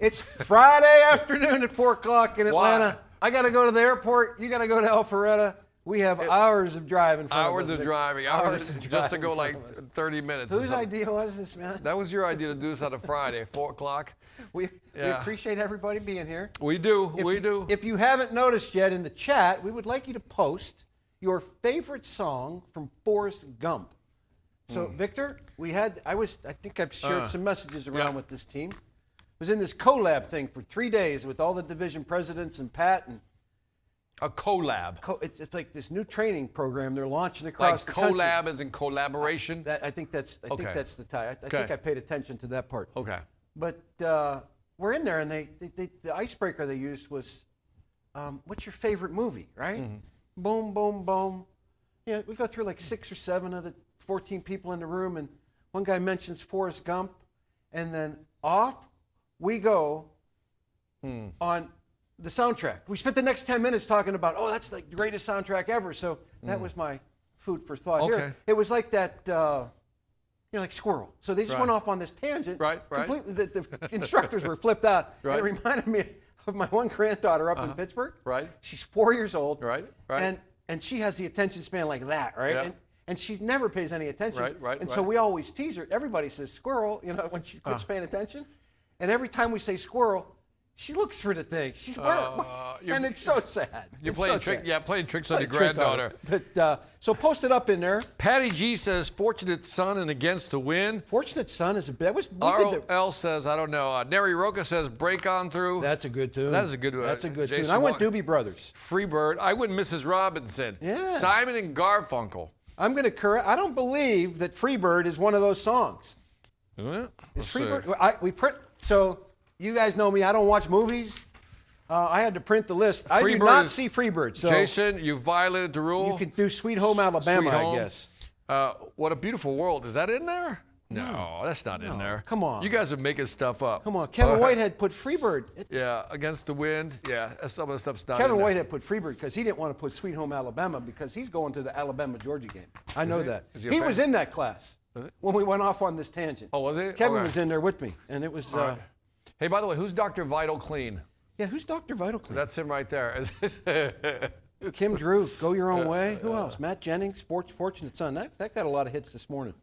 It's Friday afternoon at 4 o'clock in Atlanta. Why? I got to go to the airport. You got to go to Alpharetta. We have hours of driving. Hours of driving just to go like 30 minutes. Whose idea was this, man? That was your idea to do this on a Friday, 4 o'clock. We appreciate everybody being here. We do. We do. If you haven't noticed yet in the chat, we would like you to post your favorite song from Forrest Gump. So, Victor, I think I've shared some messages around with this team. Was in this collab thing for 3 days with all the division presidents and Pat. And a collab. It's like this new training program they're launching across the country. Like collab as in collaboration? I think that's the tie. I think I paid attention to that part. Okay. But we're in there, and the icebreaker they used was, what's your favorite movie, right? Mm-hmm. Boom, boom, boom. We go through like 6 or 7 of the 14 people in the room, and one guy mentions Forrest Gump, and then off we go on the soundtrack. We spent the next 10 minutes talking about, that's the greatest soundtrack ever. So that was my food for thought. Okay. Here, it was like that, like Squirrel. So they just went off on this tangent. Right. Completely, the instructors were flipped out. Right. And it reminded me of my one granddaughter up in Pittsburgh. Right. She's 4 years old. Right. And she has the attention span like that, right? Yeah. And she never pays any attention. Right. And so we always tease her. Everybody says squirrel, when she quits paying attention. And every time we say squirrel, she looks for the thing. She's and it's so sad. You're playing tricks on your granddaughter. But so post it up in there. Patty G says, "Fortunate son and against the wind." Fortunate son is a bit. RL says, "I don't know." Neri Roca says, "Break on through." That's a good tune. That's a good one. That's a good tune. I went Doobie Brothers. Freebird. I went Mrs. Robinson. Yeah. Simon and Garfunkel. I'm going to correct. I don't believe that Freebird is one of those songs. Isn't it? Is Freebird? So you guys know me. I don't watch movies. I had to print the list. I do not see Freebird. So Jason, you violated the rule. You can do Sweet Home Alabama, I guess. What a Beautiful World. Is that in there? No, that's not in there. Come on. You guys are making stuff up. Come on. Kevin Whitehead put Freebird. Against the wind. Yeah, some of the stuff's not Kevin in there. Whitehead put Freebird because he didn't want to put Sweet Home Alabama because he's going to the Alabama-Georgia game. I know that. He was in that class when we went off on this tangent. Oh, was he? Kevin was in there with me, and it was... Hey, by the way, who's Dr. Vital Clean? Yeah, who's Dr. Vital Clean? That's him right there. Kim Drew, Go Your Own Way. Who else? Matt Jennings, Fortunate Son. That got a lot of hits this morning.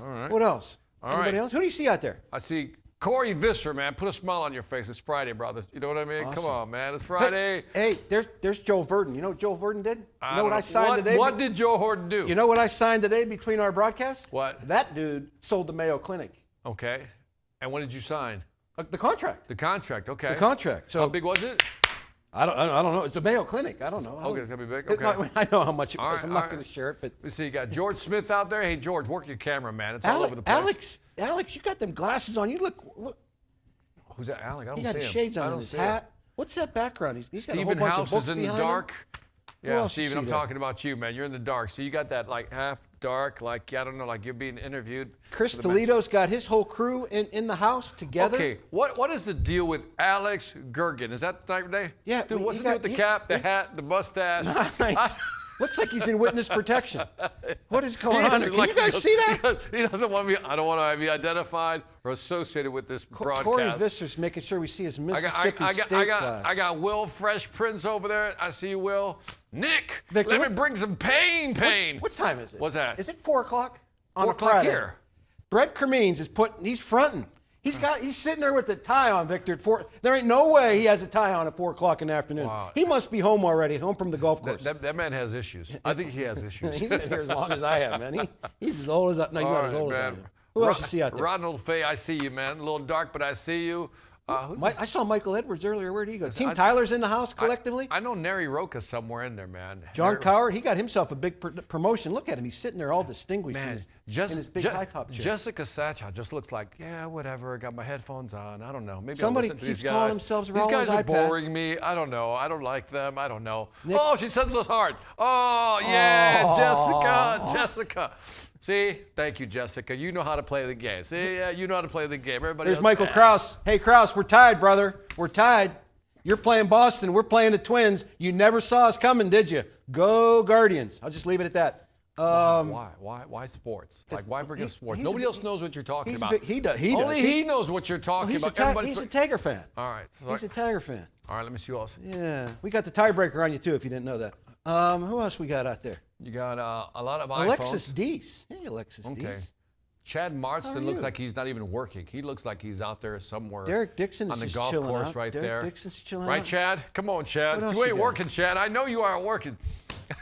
All right. What else? Anybody else? Who do you see out there? I see Corey Visser, man. Put a smile on your face. It's Friday, brother. You know what I mean? Awesome. Come on, man. It's Friday. Hey, there's Joe Verdon. You know what Joe Verdon did? You know what I signed today? What did Joe Horton do? You know what I signed today between our broadcasts? What? That dude sold the Mayo Clinic. Okay. And when did you sign? The contract. The contract, okay. The contract. So how big was it? I don't know. It's the Mayo Clinic. I don't know. Okay, it's gonna be big. Okay. I know how much it was. I'm not going to share it, but let's see. You got George Smith out there. Hey, George, work your camera, man. It's all over the place. Alex, you got them glasses on. You look. Who's that, Alex? I don't see him. He got shades on his hat. What's that background? He's got a whole Stephen bunch House of books is in the behind dark. him. Yeah, Steven, I'm talking about you, man. You're in the dark. So you got that like half dark, like, I don't know, like you're being interviewed. Chris Toledo's got his whole crew in the house together. Okay, what is the deal with Alex Gergen? Is that the night of day? Yeah. Dude, what's the deal with the cap, the hat, the mustache? Nice. Looks like he's in witness protection. What is going on there? Can you guys see that? He doesn't want me. I don't want to be identified or associated with this broadcast. Corey Visser's making sure we see his Mississippi State class. I got Will Fresh Prince over there. I see you, Will. Nick, Victor, let me bring some pain. What time is it? What's that? Is it 4 o'clock on 4 o'clock Friday? here. Brett Cremines he's fronting. He's sitting there with the tie on, Victor. At 4. There ain't no way he has a tie on at 4 o'clock in the afternoon. Wow. He must be home already, home from the golf course. That man has issues. I think he has issues. He's been here as long as I have, man. He's as old as I. No, he's not as old as I am. Who else you see out there? Ronald Fay, I see you, man. A little dark, but I see you. I saw Michael Edwards earlier. Where'd he go? Team Tyler's in the house collectively? I know Neri Roca's somewhere in there, man. John Coward, he got himself a big promotion. Look at him. He's sitting there all distinguished in his big high-top chair. Jessica Satchel just looks like, yeah, whatever. Got my headphones on. I don't know. Maybe somebody I'll listen to these keeps calling guys. themselves These guys are iPad. boring me. I don't know. I don't like them. I don't know. Oh, she says so hard. Oh, yeah, Jessica. See, thank you, Jessica. You know how to play the game. See, yeah, you know how to play the game. Everybody. There's Michael Krause. Hey, Krause, we're tied, brother. We're tied. You're playing Boston. We're playing the Twins. You never saw us coming, did you? Go Guardians. I'll just leave it at that. Why sports? Like, why bring up sports? Nobody else knows what you're talking about. He does. Only he knows what you're talking about. He's a Tiger fan. All right. He's a Tiger fan. All right, let me see who else. Yeah. We got the tiebreaker on you, too, if you didn't know that. Who else we got out there? You got a lot of iPhones. Alexis Deese. Hey, Alexis Deese. Chad Marston looks like he's not even working. He looks like he's out there somewhere. Derek Dixon on is the just golf chilling course out. right Derek there. Dixon's chilling right, out. Chad? Come on, Chad. You ain't working, Chad. I know you aren't working.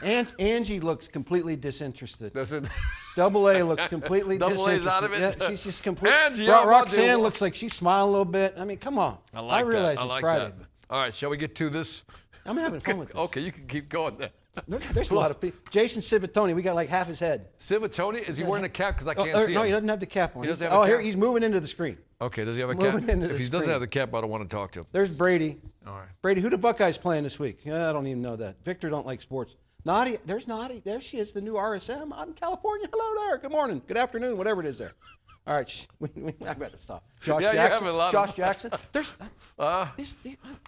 And Angie looks completely disinterested. Listen. Double A looks completely Double disinterested. A's out of it? Yeah, she's just completely. Angie, Roxanne looks like she's smiling a little bit. I mean, come on. I realize it's Friday. that. All right, shall we get to this? I'm having fun with this. Okay, you can keep going then. Look, there's a lot of people. Jason Civittoni, we got like half his head. Civittoni, is he wearing a cap? Because I can't see him. No, he doesn't have the cap on. He doesn't have a cap? Here, he's moving into the screen. Okay, does he have a cap? Moving into If the he doesn't screen. have the cap, I don't want to talk to him. There's Brady. All right. Brady, who the Buckeyes playing this week? I don't even know that. Victor don't like sports. Naughty, there's Naughty. There she is, the new RSM. I'm in California. Hello there. Good morning. Good afternoon. Whatever it is there. All right, I've got to stop. Josh Yeah, Jackson. you have a lot Josh of- Jackson. There's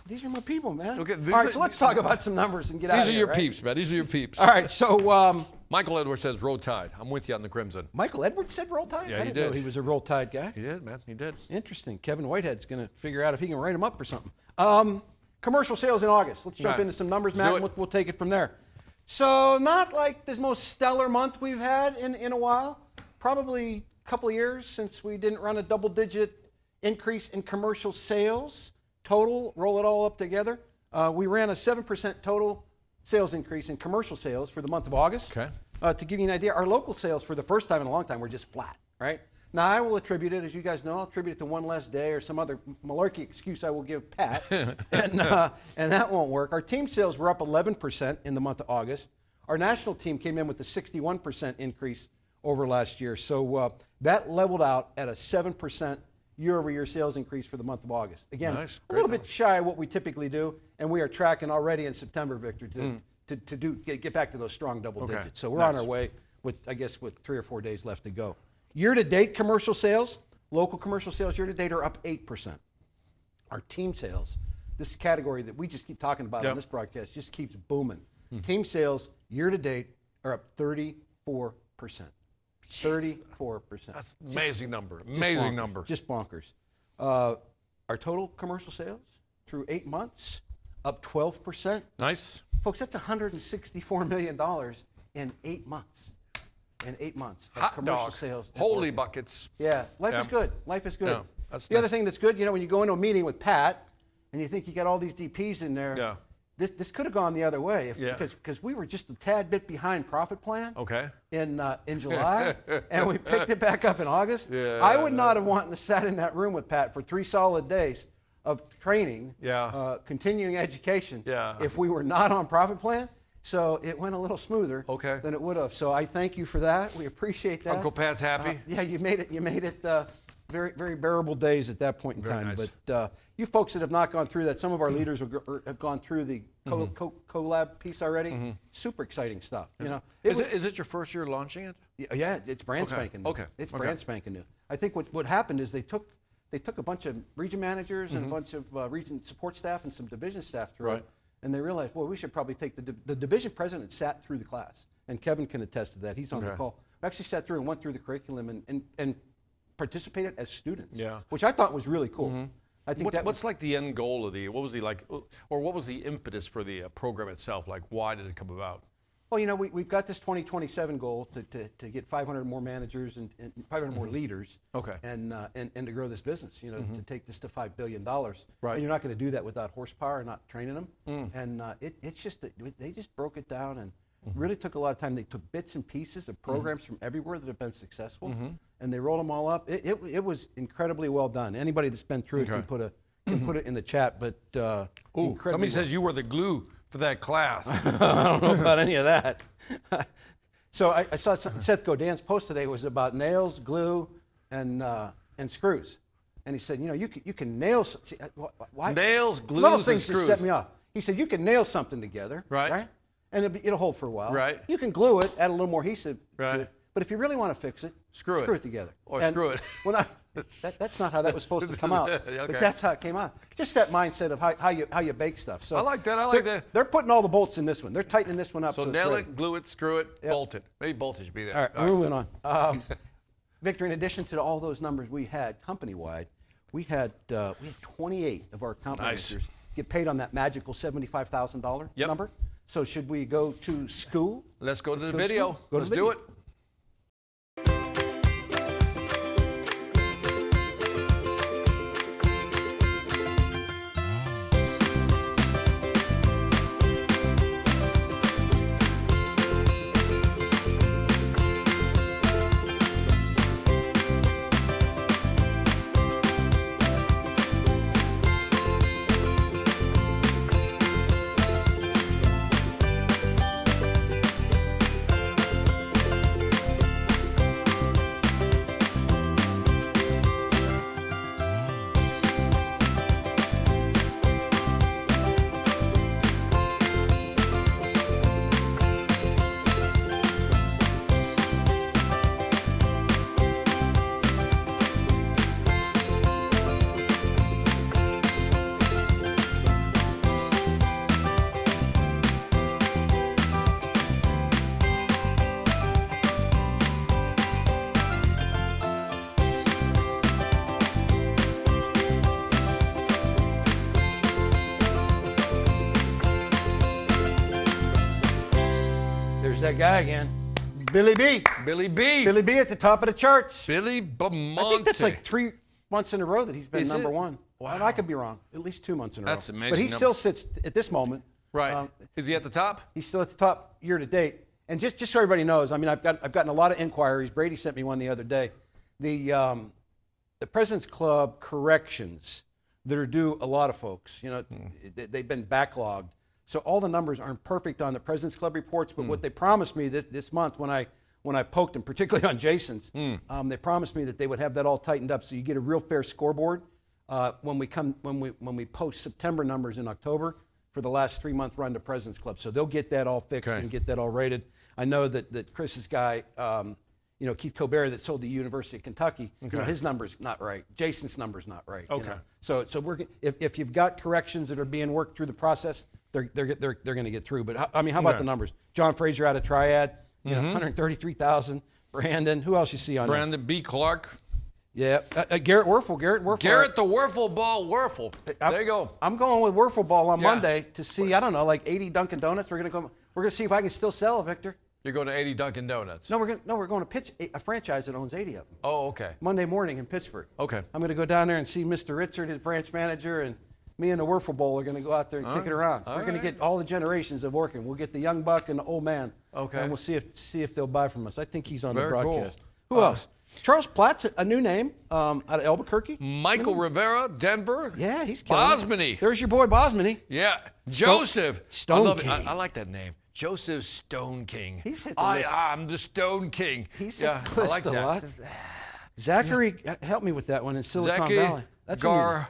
these are my people, man. Okay, All right, so let's talk about some numbers and get out of These are here. your right? peeps, man. These are your peeps. All right, so Michael Edwards says Roll Tide. I'm with you on the Crimson. Michael Edwards said Roll Tide. Yeah, I he didn't know did. he was a Roll Tide guy. He did, man. He did. Interesting. Kevin Whitehead's going to figure out if he can write him up or something. Commercial sales in August. Let's jump Right. into some numbers, Let's Matt, do and it. we'll take it from there. So not like the most stellar month we've had in a while. Probably a couple of years since we didn't run a double-digit increase in commercial sales. Total, roll it all up together. We ran a 7% total sales increase in commercial sales for the month of August. Okay. To give you an idea, our local sales for the first time in a long time were just flat, right? Now, I will attribute it, as you guys know, I'll attribute it to one less day or some other malarkey excuse I will give Pat, and that won't work. Our team sales were up 11% in the month of August. Our national team came in with a 61% increase over last year. So that leveled out at a 7% year-over-year sales increase for the month of August. Again, Nice. a little Great bit shy of what we typically do, and we are tracking already in September, Victor, to get back to those strong double Okay. digits. So we're on our way with 3 or 4 days left to go. Year-to-date commercial sales, local commercial sales year-to-date are up 8%. Our team sales, this category that we just keep talking about on this broadcast, just keeps booming. Team sales year-to-date are up 34%. 34%. That's an amazing number. Just Amazing bonkers. number. Just bonkers. Our total commercial sales through 8 months, up 12%. Nice. Folks, that's $164 million in 8 months. In 8 months of Hot commercial dog. sales. Holy buckets. Yeah, life is good. Life is good. Yeah, that's the other nice. thing that's good, when you go into a meeting with Pat and you think you got all these DPs in there, Yeah. this could have gone the other way Yeah. because we were just a tad bit behind profit plan Okay. in July, and we picked it back up in August. Yeah. I would not have wanted to sat in that room with Pat for 3 solid days of training, continuing education, if we were not on profit plan. So it went a little smoother than it would have. So I thank you for that. We appreciate that. Uncle Pat's happy? Yeah, you made it very, very bearable days at that point in time. nice. But you folks that have not gone through that, some of our leaders have gone through the collab piece already. Super exciting stuff. Is it your first year launching it? Yeah, it's brand spanking new. Okay. It's brand spanking new. I think what happened is they took a bunch of region managers and a bunch of region support staff and some division staff through it, and they realized, boy, we should probably take the division president sat through the class, and Kevin can attest to that. He's on the call. We actually sat through and went through the curriculum and participated as students, which I thought was really cool. I think what's like the end goal of what was the impetus for the program itself? Like, why did it come about? Well, we've got this 2027 goal to get 500 more managers and 500 more leaders, and to grow this business. To take this to $5 billion. Right. And you're not going to do that without horsepower and not training them. And it's just that they just broke it down and really took a lot of time. They took bits and pieces of programs from everywhere that have been successful, and they rolled them all up. It was incredibly well done. Anybody that's been through it can put it in the chat. But Somebody says you were the glue for that class. I don't know about any of that. So I saw Seth Godin's post today was about nails, glue, and screws, and he said, you can nail. Why? Nails, glues, little and things screws. just set me off. He said you can nail something together, right? And it'll hold for a while. Right. You can glue it, add a little more adhesive. Right. But if you really want to fix it, Screw screw it. it together. Or And- screw it. Well, that's not how that was supposed to come out. Okay. But that's how it came out. Just that mindset of how you bake stuff. So I like that. I like that. They're putting all the bolts in this one. They're tightening this one up. So it's nail ready. it, glue it, screw it, bolt it. Maybe bolt it should be there. All right, we're moving on. Victor, in addition to all those numbers we had company-wide, we had 28 of our account Nice. managers get paid on that magical $75,000 Yep. number. So should we go to school? Let's go to the Go to video. school. Go to Let's the do video. it. There's that guy again, Billy B. Billy B. Billy B at the top of the charts. Billy Beaumont. I think that's like 3 months in a row that he's been Is number it? one. Wow. And I could be wrong. At least 2 months in a row. That's amazing But he number. still sits at this moment. Right. Is he at the top? He's still at the top year to date. And just so everybody knows, I mean, I've gotten a lot of inquiries. Brady sent me one the other day. The President's Club corrections that are due a lot of folks. You know, they've been backlogged. So all the numbers aren't perfect on the President's Club reports. But what they promised me this month when I poked them, particularly on Jason's, they promised me that they would have that all tightened up so you get a real fair scoreboard when we post September numbers in October for the last 3-month run to President's Club. So they'll get that all fixed Okay. and get that all rated. I know that Chris's guy, Keith Colbert, that sold to University of Kentucky, his number's not right. Jason's number's not right. Okay. So we're if you've got corrections that are being worked through the process, they're going to get through. But how about the numbers? John Fraser out of Triad, 133,000. Brandon, who else you see on there? Brandon B. Clark. Yeah, Garrett Werfel. Garrett the Werfel ball Werfel. There you go. I'm going with Werfel ball on Yeah. Monday to see, I don't know, like 80 Dunkin' Donuts. We're gonna see if I can still sell, Victor. You're going to 80 Dunkin' Donuts. No, we're going to pitch a franchise that owns 80 of them. Oh, okay. Monday morning in Pittsburgh. Okay. I'm going to go down there and see Mr. Ritzert, his branch manager, and me and the Werfel Bowl are going to go out there and kick it around. We're going to get all the generations of working. We'll get the young buck and the old man. Okay. And we'll see if they'll buy from us. I think he's on the Very cool. broadcast. Who else? Charles Platt's a new name out of Albuquerque. Michael Rivera, Denver. Yeah, he's killing it. Bosmany. There's your boy Bosmany. Yeah. Joseph. Stone I love King. it. I like that name. Joseph Stone King. He's hit the I list. am the Stone King. He's hit yeah, the I list like a that. lot. Zachary, help me with that one in Silicon Valley. That's a new one.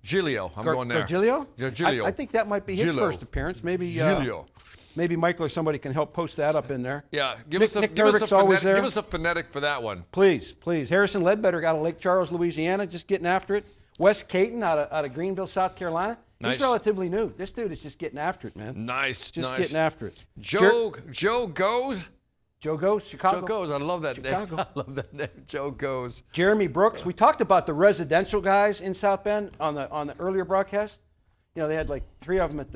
Gargilio. I'm going there. Gargilio? Gargilio. I think that might be his Gilio. first appearance. Maybe Gilio. maybe Michael or somebody can help post that up in there. Yeah. Give Nick- us a Nick give us a Nervick's always phonetic, there. give us a phonetic for that one. Please. Harrison Ledbetter out of Lake Charles, Louisiana, just getting after it. Wes Caton out of Greenville, South Carolina. Nice. He's relatively new. This dude is just getting after it, man. Nice. Just nice. getting after it. Joe Goes. Joe Goes, Chicago. Joe Goes. I love that Chicago. name. I love that name. Joe Goes. Jeremy Brooks. We talked about the residential guys in South Bend on the earlier broadcast. You know, they had like 3 of them at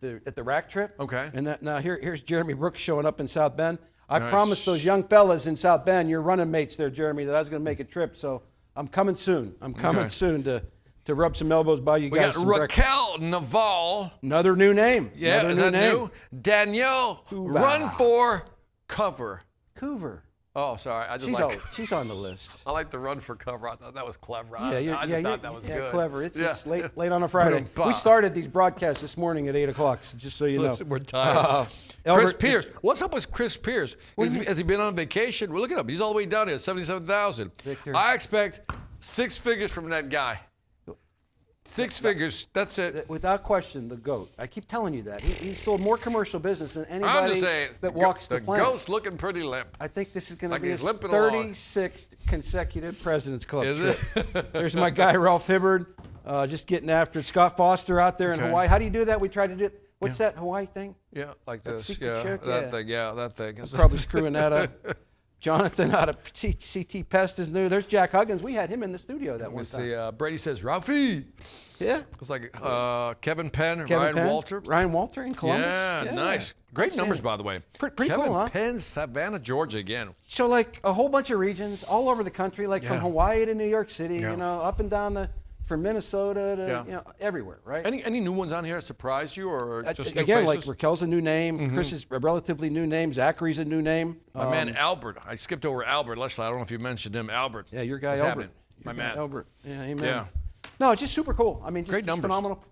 the rack trip. Okay. And now here's Jeremy Brooks showing up in South Bend. I Nice. promised those young fellas in South Bend, your running mates there, Jeremy, that I was going to make a trip. So I'm coming soon. I'm coming Okay. soon to rub some elbows by you We guys. got some breakfast. Raquel Naval. Another new name. Yeah, Another is new that name. new? Danielle, Hoorah. run for cover. Coover. Oh, sorry. I just She's on the list. I like the run for cover. I thought that was clever. Yeah, I just thought that was good. Clever. It's Yeah. late on a Friday. Ba-dum-ba. We started these broadcasts this morning at 8 o'clock, so just so you know. We're tired. Chris Albert- Pierce. What's up with Chris Pierce? Has he been on vacation? Well, look at him. He's all the way down here at 77,000. Victor. I expect 6 figures from that guy. 6 figures. That's it. Without question, the GOAT. I keep telling you that. He's sold more commercial business than I'm anybody just saying, that walks the planet. GOAT's looking pretty limp. I think this is going Like to be he's his limping along. 36th consecutive President's Club Is trip. it? There's my guy, Ralph Hibbard, just getting after it. Scott Foster out there in Okay. Hawaii. How do you do that? We tried to do it. What's that Hawaii thing? Yeah, like That this. secret Yeah, chick? that Yeah. thing. Yeah, that thing. I'm probably screwing that up. Jonathan out of CT Pest is new. There's Jack Huggins. We had him in the studio that Let me one time. see. Brady says, Ralphie. Yeah. It's like Kevin Penn, Kevin Ryan Penn, Walter. Ryan Walter in Columbus. Yeah, nice. Great That's numbers, it. by the way. Pretty Kevin cool, huh? Penn, Savannah, Georgia again. So like a whole bunch of regions all over the country, like from Yeah. Hawaii to New York City, Yeah. you know, up and down from Minnesota to Yeah. you know everywhere, right? Any new ones on here that surprise you, or just new Again, faces? like Raquel's a new name, Mm-hmm. Chris is a relatively new name, Zachary's a new name. My man Albert. I skipped over Albert. Leslie, I don't know if you mentioned him. Albert. Yeah, your guy What's Albert. happening? My Your guy man. Albert. Yeah, amen. Yeah. No, it's just super cool. I mean, just, Great just numbers. phenomenal.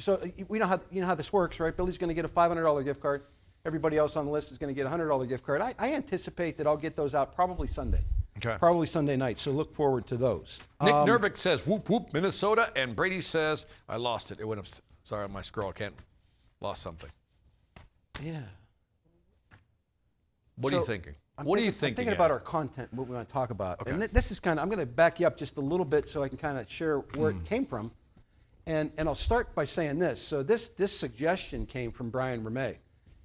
So we know how you know how this works, right? Billy's going to get a $500 gift card. Everybody else on the list is going to get a $100 gift card. I anticipate that I'll get those out probably Sunday. Okay. Probably Sunday night. So look forward to those. Nick Nervick says, whoop, whoop, Minnesota. And Brady says, I lost it. It went up. Sorry, my scroll. I can't. Lost something. Yeah. What are you So, thinking? I'm What are you thinking- I'm thinking? thinking about our content, what we want to talk about. Okay. And this is kind of, I'm going to back you up just a little bit so I can kind of share where it came from. And I'll start by saying this. So this suggestion came from Brian Ramey.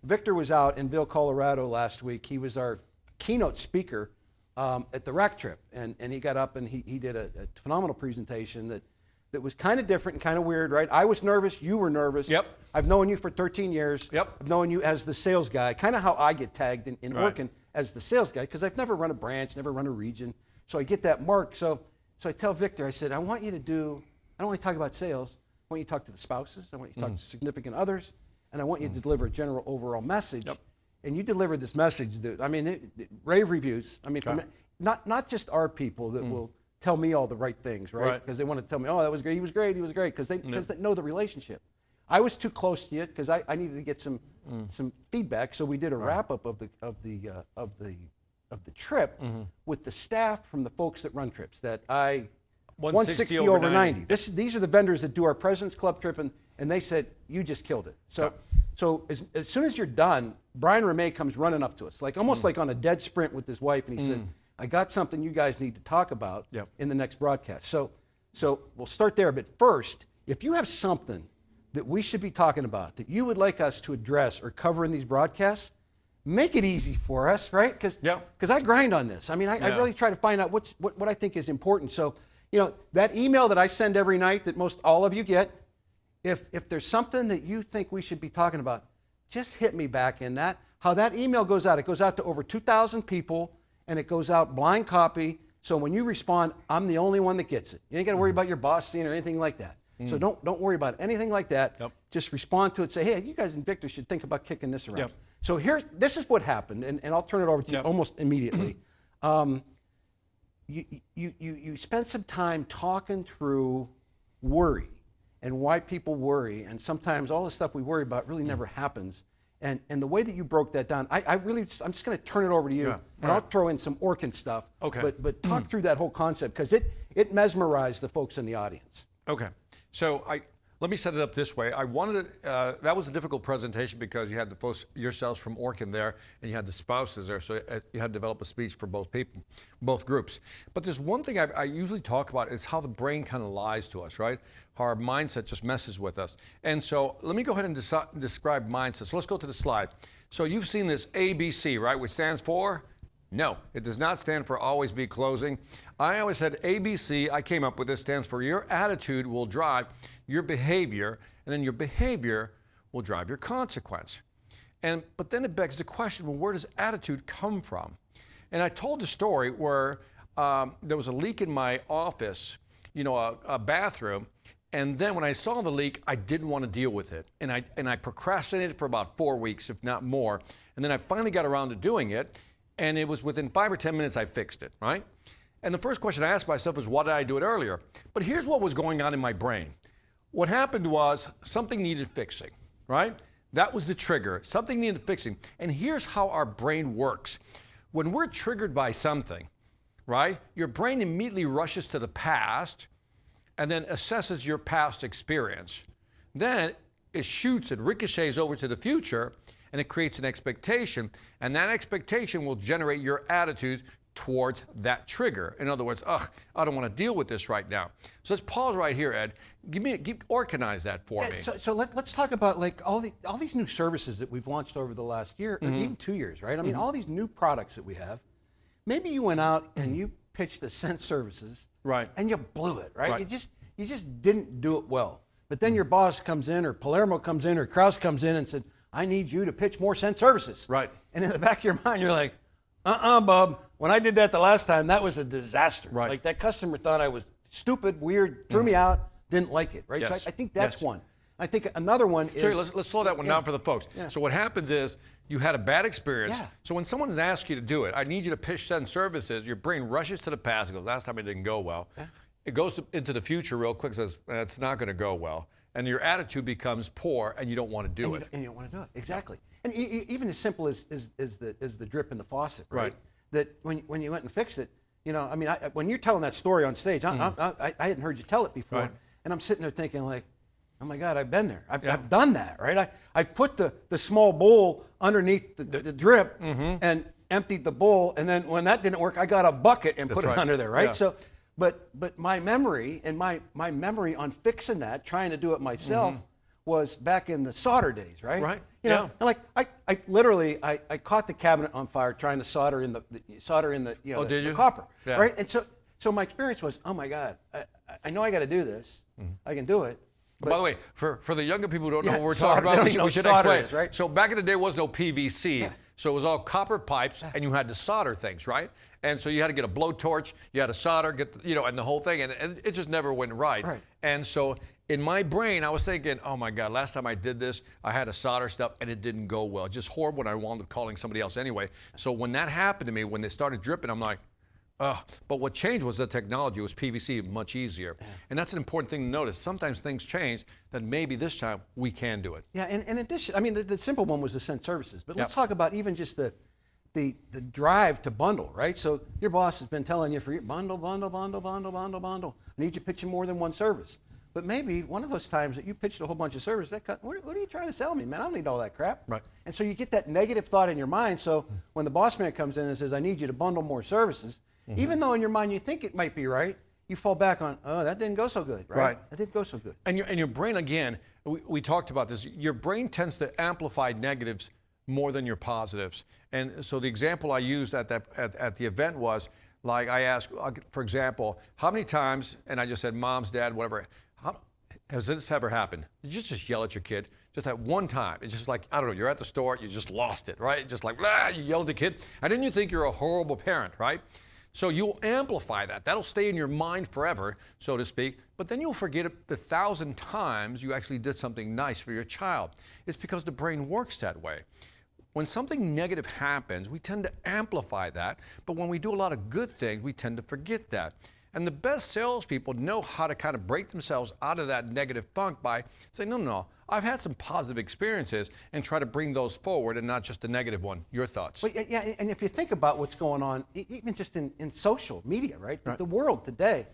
Victor was out in Ville, Colorado last week. He was our keynote speaker at the Rack Trip. And he got up and he did a phenomenal presentation that was kind of different and kind of weird, right? I was nervous. You were nervous. Yep. I've known you for 13 years. Yep. I've known you as the sales guy, kind of how I get tagged in Right. working as the sales guy, because I've never run a branch, never run a region. So I get that mark. So I tell Victor, I said, I want you to do, I don't want you to talk about sales. I want you to talk to the spouses. I want you to talk to significant others. And I want you to deliver a general overall message. Yep. And you delivered this message, dude. I mean, rave reviews. I mean, from, not just our people that will tell me all the right things, right? Right. Because they want to tell me, oh, that was great, he was great, because they know the relationship. I was too close to you because I needed to get some feedback. So we did a wrap up of the trip with the staff from the folks that run trips. That 160 over 90. These are the vendors that do our President's Club trip, and they said you just killed it. So as soon as you're done, Brian Ramey comes running up to us, like almost like on a dead sprint with his wife, and he said, I got something you guys need to talk about in the next broadcast. So we'll start there. But first, if you have something that we should be talking about that you would like us to address or cover in these broadcasts, make it easy for us, right? Because I grind on this. I mean, I really try to find out what I think is important. So, you know, that email that I send every night that most all of you get, if there's something that you think we should be talking about, just hit me back in that. How that email goes out, it goes out to over 2,000 people, and it goes out blind copy. So when you respond, I'm the only one that gets it. You ain't got to worry about your boss seeing or anything like that. So don't worry about anything like that. Yep. Just respond to it. Say, hey, you guys in Victor should think about kicking this around. Yep. So this is what happened, and I'll turn it over to you almost immediately. You spent some time talking through worry and why people worry, and sometimes all the stuff we worry about really never happens. And the way that you broke that down, I'm just going to turn it over to you, and I'll throw in some Orkin stuff. Okay. But talk through that whole concept, because it mesmerized the folks in the audience. Okay. So let me set it up this way. I wanted to, that was a difficult presentation because you had the folks yourselves from Orkin there, and you had the spouses there, so you had to develop a speech for both people, both groups. But there's one thing I usually talk about is how the brain kind of lies to us, right? How our mindset just messes with us. And so let me go ahead and describe mindset. So let's go to the slide. So you've seen this ABC, right, which stands for? No, it does not stand for always be closing. I always said ABC, I came up with this, stands for your attitude will drive your behavior, and then your behavior will drive your consequence. But then it begs the question, well, where does attitude come from? And I told the story where there was a leak in my office, you know, a bathroom, and then when I saw the leak, I didn't want to deal with it. And I procrastinated for about 4 weeks, if not more. And then I finally got around to doing it. And it was within 5 or 10 minutes I fixed it, right? And the first question I asked myself is, why did I do it earlier? But here's what was going on in my brain. What happened was something needed fixing, right? That was the trigger. Something needed fixing. And here's how our brain works. When we're triggered by something, right, your brain immediately rushes to the past and then assesses your past experience. Then it shoots and ricochets over to the future, and it creates an expectation, and that expectation will generate your attitude towards that trigger. In other words, I don't want to deal with this right now. So let's pause right here, Ed. Organize that for me. So let's talk about like all these new services that we've launched over the last year, or even 2 years, right? I mean, all these new products that we have. Maybe you went out and you pitched the Sense services, right? And you blew it, right? You just didn't do it well. But then your boss comes in, or Palermo comes in, or Krause comes in and said, "I need you to pitch more Sense services." Right. And in the back of your mind, you're like, Bub. When I did that the last time, that was a disaster. Right. Like that customer thought I was stupid, weird, threw me out, didn't like it, right? Yes. So I think that's one. I think another one is... Sorry, let's slow that one down for the folks. Yeah. So what happens is you had a bad experience. Yeah. So when someone asks you to do it, I need you to pitch Sense services, your brain rushes to the past and goes, last time it didn't go well. Yeah. It goes into the future real quick, says, it's not going to go well. And your attitude becomes poor, and you don't want to do it. And you don't want to do it, exactly. And even as simple as the drip in the faucet, right? Right. That when you went and fixed it, you know, I mean, when you're telling that story on stage, I hadn't heard you tell it before, Right. and I'm sitting there thinking like, oh my God, I've been there. I've done that, right? I put the small bowl underneath the drip and emptied the bowl, and then when that didn't work, I got a bucket and put it under there, right? Yeah. So, but my memory and my memory on fixing that, trying to do it myself, was back in the solder days, right? Right. You know, and like I literally caught the cabinet on fire trying to solder in the the copper, Yeah. right? And so my experience was, oh my God, I know I got to do this. I can do it. But by the way, for the younger people who don't know what we're solder- talking about, they don't we know should solder explain. is, right? So back in the day, there was no PVC. So it was all copper pipes, and you had to solder things, right? And so you had to get a blowtorch, you had to solder, and the whole thing, and it just never went right. And so in my brain, I was thinking, oh my God, last time I did this, I had to solder stuff, and it didn't go well. Just horrible, and I wound up calling somebody else anyway. So when that happened to me, when they started dripping, I'm like, ugh. But what changed was the technology. It was PVC, much easier. And that's an important thing to notice. Sometimes things change, that maybe this time we can do it. Yeah, and in addition, I mean, the simple one was the Sense services, but let's talk about even just the drive to bundle, right? So your boss has been telling you for years, bundle. I need you pitching more than one service. But maybe one of those times that you pitched a whole bunch of services, what are you trying to sell me, man? I don't need all that crap. Right. And so you get that negative thought in your mind. So when the boss man comes in and says, I need you to bundle more services, even though in your mind you think it might be right, you fall back on, oh, that didn't go so good, right? That didn't go so good. And your brain, again, we talked about this, your brain tends to amplify negatives more than your positives. And so the example I used at the event was, like I asked, for example, how many times, and I just said, moms, dad, whatever, has this ever happened? Did you just yell at your kid? Just that one time. It's just like, I don't know, you're at the store, you just lost it, right? Just like, you yelled at the kid. And then you think you're a horrible parent, right? So you'll amplify that. That'll stay in your mind forever, so to speak. But then you'll forget it the 1,000 times you actually did something nice for your child. It's because the brain works that way. When something negative happens, we tend to amplify that. But when we do a lot of good things, we tend to forget that. And the best salespeople know how to kind of break themselves out of that negative funk by saying, no, I've had some positive experiences, and try to bring those forward and not just the negative one. Your thoughts? Well, yeah, and if you think about what's going on, even just in social media, right? The world today,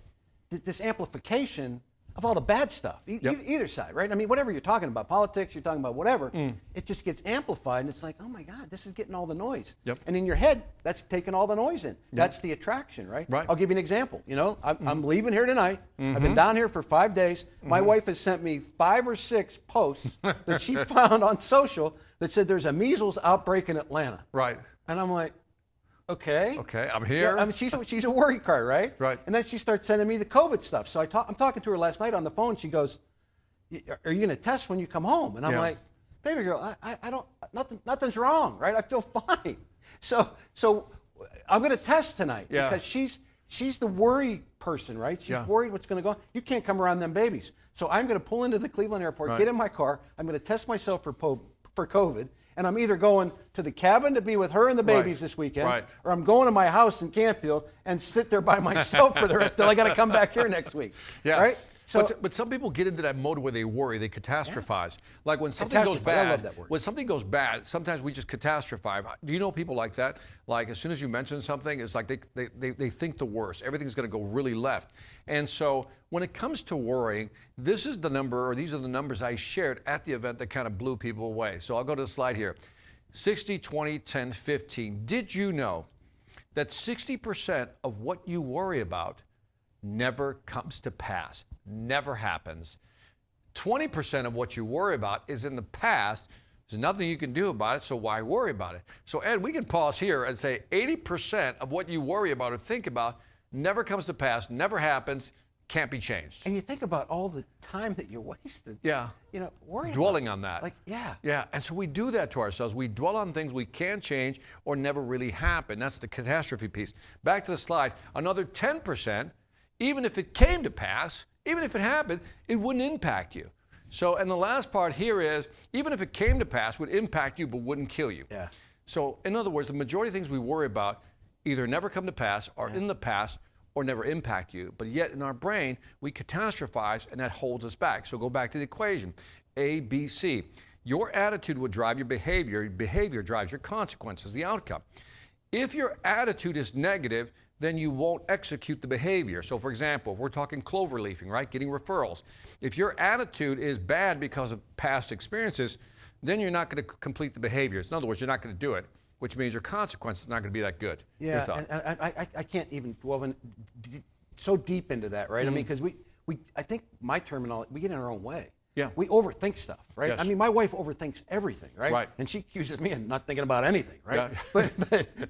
this amplification of all the bad stuff, either side, right? I mean, whatever you're talking about, politics, you're talking about whatever, it just gets amplified, and it's like, oh my God, this is getting all the noise. And in your head, that's taking all the noise in. That's the attraction, right? I'll give you an example. You know, I'm leaving here tonight. I've been down here for 5 days. My wife has sent me 5 or 6 posts that she found on social that said there's a measles outbreak in Atlanta. And I'm like, okay, I'm here. Yeah, I mean, she's a worry card, right? And then she starts sending me the COVID stuff. So I'm talking to her last night on the phone. She goes, "Are you going to test when you come home?" And I'm like, "Baby girl, I don't. Nothing's wrong, right? I feel fine." So I'm going to test tonight because she's the worry person, right? She's worried what's going to go on. You can't come around them babies. So I'm going to pull into the Cleveland airport, get in my car. I'm going to test myself for COVID. And I'm either going to the cabin to be with her and the babies this weekend, or I'm going to my house in Canfield and sit there by myself for the rest till I got to come back here next week, right? So, but some people get into that mode where they worry, they catastrophize. Like when something goes bad, I love that word. when something goes bad, sometimes we just catastrophize. Do you know people like that? Like as soon as you mention something, it's like they think the worst. Everything's going to go really left. And so when it comes to worrying, this is the number, or these are the numbers I shared at the event that kind of blew people away. So I'll go to the slide here. 60, 20, 10, 15. Did you know that 60% of what you worry about never comes to pass, never happens? 20% of what you worry about is in the past. There's nothing you can do about it, so why worry about it? So Ed, we can pause here and say 80% of what you worry about or think about never comes to pass, never happens, can't be changed. and you think about all the time that you wasted. Yeah. Worrying Dwelling about, on that. Like, yeah. Yeah, and so we do that to ourselves. We dwell on things we can't change or never really happen. That's the catastrophe piece. Back to the slide. Another 10%, even if it came to pass, even if it happened, it wouldn't impact you. So, and the last part here is, even if it came to pass, would impact you but wouldn't kill you. Yeah. So, in other words, the majority of things we worry about either never come to pass, are in the past, or never impact you. But yet in our brain, we catastrophize, and that holds us back. So go back to the equation, A, B, C. Your attitude will drive your behavior drives your consequences, the outcome. If your attitude is negative, then you won't execute the behavior. So for example, if we're talking clover leafing, right, getting referrals. If your attitude is bad because of past experiences, then you're not going to complete the behaviors. In other words, you're not going to do it, which means your consequence is not going to be that good. Yeah, and I can't even dwell so deep into that, right? I mean, because I think my terminology, we get in our own way. Yeah. We overthink stuff, right? Yes. I mean, my wife overthinks everything, right? Right. And she accuses me of not thinking about anything, right? Yeah.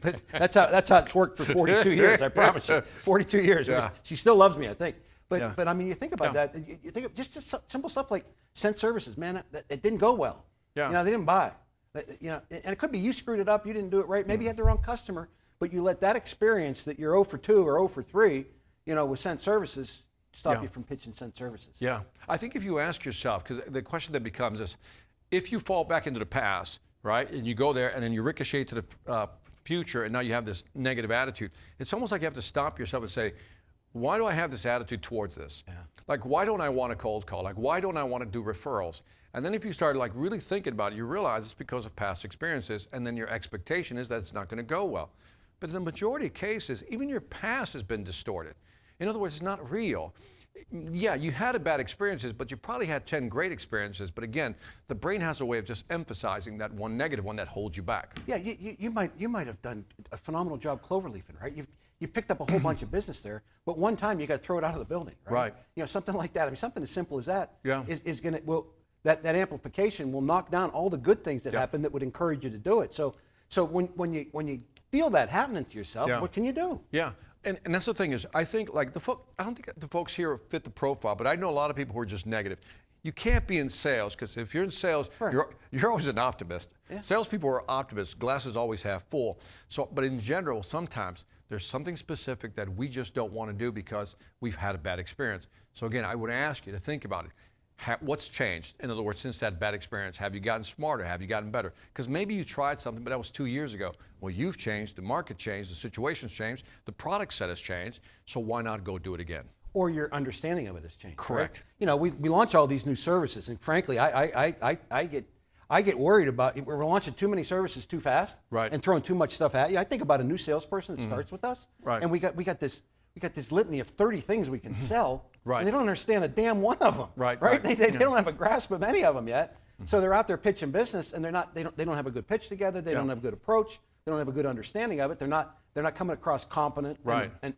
But that's how it's worked for 42 years, I promise you. 42 years. Yeah. She still loves me, I think. But Yeah. but I mean, you think about Yeah. that. You think of just simple stuff like sent services, man. It didn't go well. Yeah. They didn't buy. And it could be you screwed it up. You didn't do it right. Maybe you had the wrong customer. But you let that experience that you're 0 for 2 or 0 for 3, with sent services, stop you from pitching sent services. Yeah. I think if you ask yourself, because the question that becomes is, if you fall back into the past, right, and you go there and then you ricochet to the future, and now you have this negative attitude, it's almost like you have to stop yourself and say, why do I have this attitude towards this? Yeah. Like, why don't I want to cold call? Like, why don't I want to do referrals? And then if you start like really thinking about it, you realize it's because of past experiences, and then your expectation is that it's not going to go well. But in the majority of cases, even your past has been distorted. In other words, it's not real. Yeah, you had bad experiences, but you probably had 10 great experiences. But again, the brain has a way of just emphasizing that one negative one that holds you back. Yeah, you might have done a phenomenal job cloverleafing, right? You picked up a whole bunch of business there, but one time you got to throw it out of the building, right? Something like that. I mean, something as simple as that is going to that amplification will knock down all the good things that happen that would encourage you to do it. So when you feel that happening to yourself, what can you do? Yeah. And that's the thing is, I think like I don't think the folks here fit the profile, but I know a lot of people who are just negative. You can't be in sales, because if you're in sales, you're always an optimist. Yeah. Salespeople are optimists. Glasses always half full. So, but in general, sometimes there's something specific that we just don't want to do because we've had a bad experience. So again, I would ask you to think about it. What's changed? In other words, since that bad experience, have you gotten smarter? Have you gotten better? Because maybe you tried something, but that was 2 years ago. Well, you've changed, the market changed, the situation's changed, the product set has changed, so why not go do it again? Or your understanding of it has changed. Correct. Right? We launch all these new services, and frankly, I get worried about we're launching too many services too fast, and throwing too much stuff at you. I think about a new salesperson that starts with us, and we got this litany of 30 things we can sell. Right. And they don't understand a damn one of them. Right. They don't have a grasp of any of them yet. So they're out there pitching business, and they don't have a good pitch together. They don't have a good approach. They don't have a good understanding of it. They're not coming across competent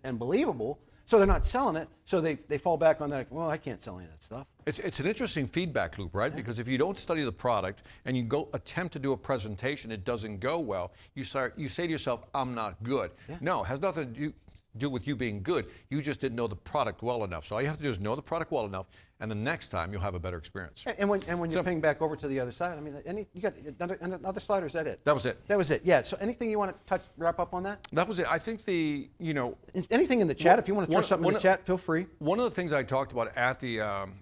and believable. So they're not selling it. So they fall back on that. Well, I can't sell any of that stuff. It's an interesting feedback loop, right? Yeah. Because if you don't study the product and you go attempt to do a presentation, it doesn't go well. You say to yourself, "I'm not good." Yeah. No, it has nothing to do with you being good. You just didn't know the product well enough. So all you have to do is know the product well enough, and the next time you'll have a better experience. And when you ping back over to the other side, I mean, you got another slide, or is that it? That was it. That was it. Yeah. So anything you want to wrap up on that? That was it. I think anything in the chat. If you want to throw something in the chat, feel free. One of the things I talked about at the,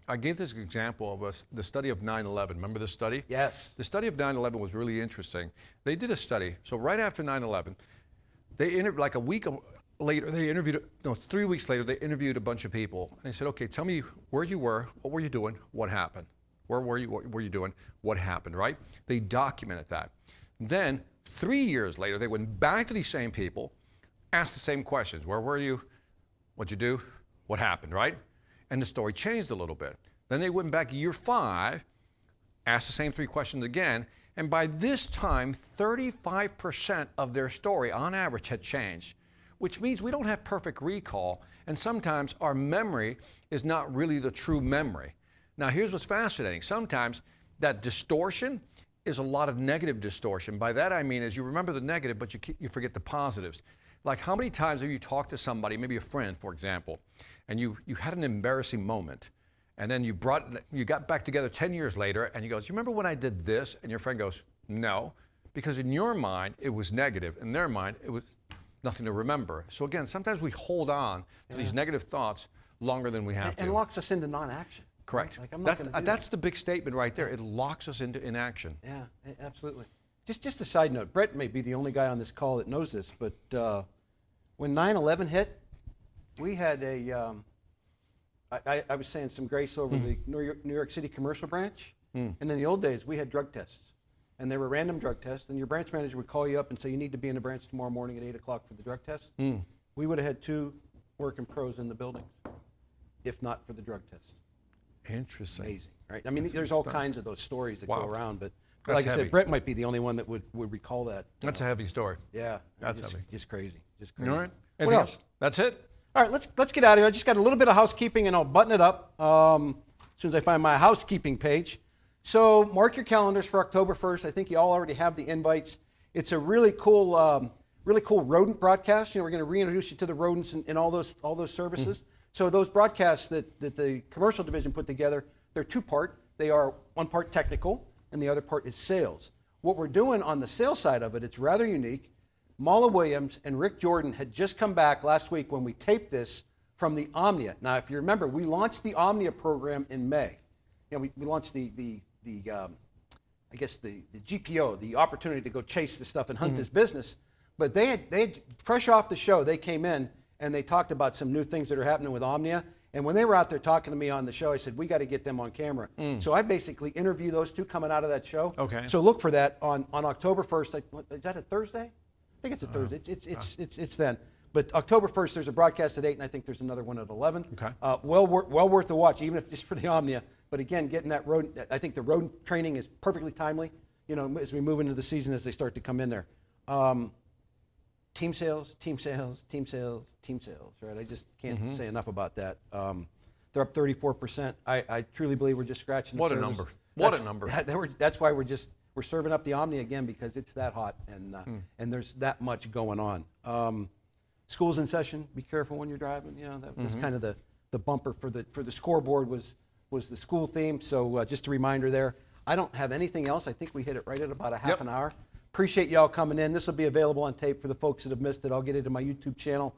I gave this example of the study of 9/11. Remember this study? Yes. The study of 9/11 was really interesting. They did a study. So right after 9/11, they entered like a later, they interviewed, no, 3 weeks later, they interviewed a bunch of people. And they said, okay, tell me where you were, what were you doing, what happened? Where were you, what were you doing, what happened, right? They documented that. Then 3 years later, they went back to these same people, asked the same questions. Where were you? What'd you do? What happened, right? And the story changed a little bit. Then they went back year 5, asked the same 3 questions again, and by this time, 35% of their story, on average, had changed, which means we don't have perfect recall, and sometimes our memory is not really the true memory. Now, here's what's fascinating. Sometimes that distortion is a lot of negative distortion. By that I mean is you remember the negative, but you forget the positives. Like, how many times have you talked to somebody, maybe a friend, for example, and you had an embarrassing moment, and then you got back together 10 years later, and you goes, you remember when I did this? And your friend goes, no, because in your mind it was negative. In their mind it was nothing to remember. So again, sometimes we hold on to these negative thoughts longer than we have to. And locks us into non-action. Correct. Like, I'm not that's the big statement right there. It locks us into inaction. Yeah, absolutely. Just a side note. Brett may be the only guy on this call that knows this, but when 9/11 hit, we had a. I was saying some grace over the New York City commercial branch, and in the old days we had drug tests, and they were random drug tests, and your branch manager would call you up and say you need to be in the branch tomorrow morning at 8 o'clock for the drug test. We would have had 2 working pros in the building, if not for the drug test. Interesting. Amazing, right? I mean, there's all kinds of those stories that go around, but That's like I heavy. said, Brett might be the only one that would recall that. That's a heavy story. Yeah, That's heavy. Just crazy, just crazy. All right. What Anything else? else? That's it? All right, let's get out of here. I just got a little bit of housekeeping, and I'll button it up as soon as I find my housekeeping page. So mark your calendars for October 1st. I think you all already have the invites. It's a really cool rodent broadcast. You know, we're going to reintroduce you to the rodents and all those services. So those broadcasts that the commercial division put together, they're 2-part. They are 1 part technical, and the other part is sales. What we're doing on the sales side of it, it's rather unique. Mala Williams and Rick Jordan had just come back last week when we taped this from the Omnia. Now, if you remember, we launched the Omnia program in May. You know, we launched the GPO, the opportunity to go chase the stuff and hunt this business. But they had fresh off the show, they came in and they talked about some new things that are happening with Omnia. And when they were out there talking to me on the show, I said, we got to get them on camera. So I basically interview those 2 coming out of that show. Okay. So look for that on October 1st. Is that a Thursday? I think it's a Thursday. It's then. But October 1st, there's a broadcast at 8, and I think there's another one at 11. Okay. Well worth the watch, even if just for the Omnia. But again, getting that rodent, I think the rodent training is perfectly timely, you know, as we move into the season, as they start to come in there. Team sales, right? I just can't say enough about that. They're up 34%. I truly believe we're just scratching the surface. What a number. That's why we're serving up the Omni again, because it's that hot and there's that much going on. School's in session. Be careful when you're driving. You know, that was kind of the bumper for the scoreboard was the school theme. So just a reminder there. I don't have anything else. I think we hit it right at about a half an hour. Appreciate y'all coming in. This will be available on tape for the folks that have missed it. I'll get it to my YouTube channel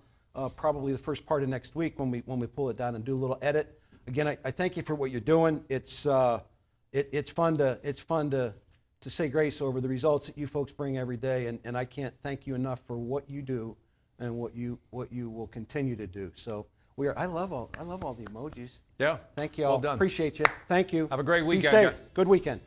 probably the first part of next week when we pull it down and do a little edit. Again, I thank you for what you're doing. It's fun to say grace over the results that you folks bring every day, and I can't thank you enough for what you do and what you will continue to do. So I love all the emojis. Yeah. Thank you all. Well done. Appreciate you. Thank you. Have a great weekend, Be safe. guys. Good weekend.